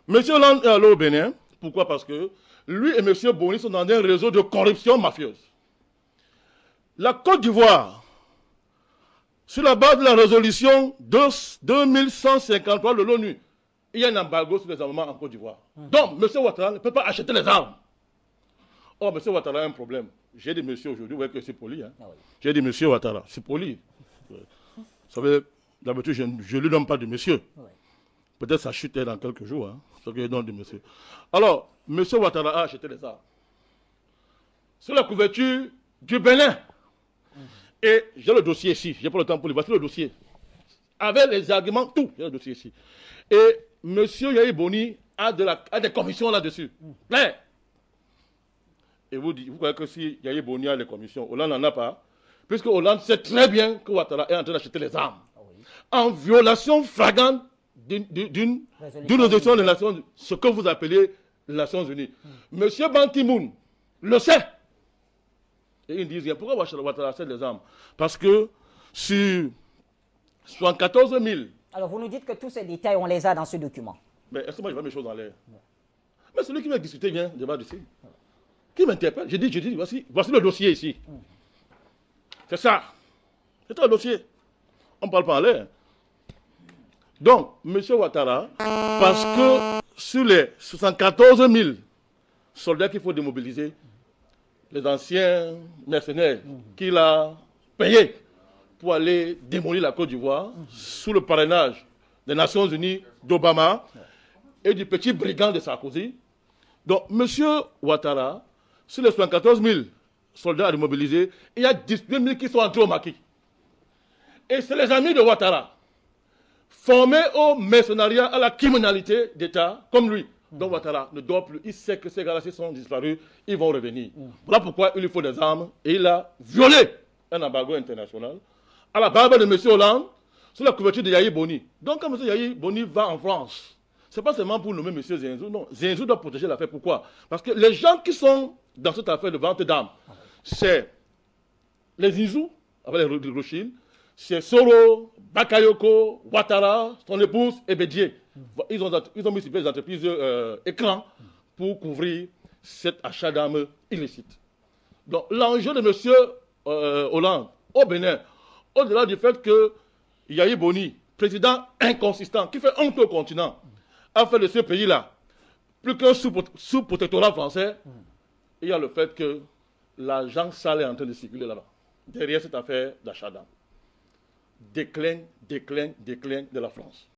Monsieur Hollande est allé au Bénin. Pourquoi? Parce que lui et Monsieur Boni sont dans un réseau de corruption mafieuse. La Côte d'Ivoire, sur la base de la résolution 2153 de l'ONU, il y a un embargo sur les armements en Côte d'Ivoire. Donc, M. Ouattara ne peut pas acheter les armes. Or, M. Ouattara a un problème. J'ai dit monsieur aujourd'hui, vous voyez que c'est poli. Hein? Ah oui. J'ai dit monsieur Ouattara, c'est poli. Vous savez, d'habitude, je ne lui donne pas de monsieur. Oui. Peut-être ça chute dans quelques jours. Hein? Ce que je donne de monsieur. Alors, M. Ouattara a acheté les armes. Sur la couverture du Bénin. Et j'ai le dossier ici. Je n'ai pas le temps pour lui. Voici le dossier. Avec les arguments, tout. J'ai le dossier ici. Et M. Yahi Boni a des commissions là-dessus. Claire. Et vous croyez que si Yahi Boni a des commissions, Hollande n'en a pas? Puisque Hollande sait très bien que Ouattara est en train d'acheter les armes. Ah oui. En violation flagrante d'une résolution des Nations Unies, ce que vous appelez les Nations Unies. Monsieur Ban Ki-moon le sait. Et ils disent, pourquoi Ouattara achète les armes? Parce que sur 74 000... Alors vous nous dites que tous ces détails, on les a dans ce document. Mais est-ce que moi je vois mes choses dans l'air? Mais celui qui vient discuter vient débattre ici. Qui m'interpelle? J'ai dit, voici le dossier ici. C'est ça. C'est un dossier. On ne parle pas en l'air. Donc, M. Ouattara, parce que sur les 74 000 soldats qu'il faut démobiliser, les anciens mercenaires qu'il a payés pour aller démolir la Côte d'Ivoire, sous le parrainage des Nations Unies, d'Obama et du petit brigand de Sarkozy. Donc, M. Ouattara, sur les 74 000 soldats à démobiliser, il y a 18 000 qui sont entrés au maquis. Et c'est les amis de Ouattara, formés au mercenariat, à la criminalité d'État, comme lui. Donc Ouattara ne dort plus. Il sait que ces gars-là, s'ils sont disparus, ils vont revenir. Voilà pourquoi il lui faut des armes. Et il a violé un embargo international à la barbe de M. Hollande, sous la couverture de Yahi Boni. Donc quand M. Yahi Boni va en France, ce n'est pas seulement pour nommer M. Zinsou. Non, Zinsou doit protéger l'affaire. Pourquoi? Parce que les gens qui sont dans cette affaire de vente d'armes, c'est les Zinsou, avec les Rochines, c'est Soro, Bakayoko, Ouattara, son épouse et Bédier. Ils ont mis sur pied des entreprises écrans pour couvrir cet achat d'armes illicite. Donc l'enjeu de M. Hollande au Bénin, au-delà du fait que Yahi Boni, président inconsistant, qui fait honte au continent, a fait de ce pays-là plus qu'un sous-protectorat français, il y a le fait que l'argent sale est en train de circuler là-bas, derrière cette affaire d'achat d'armes. Déclin de la France.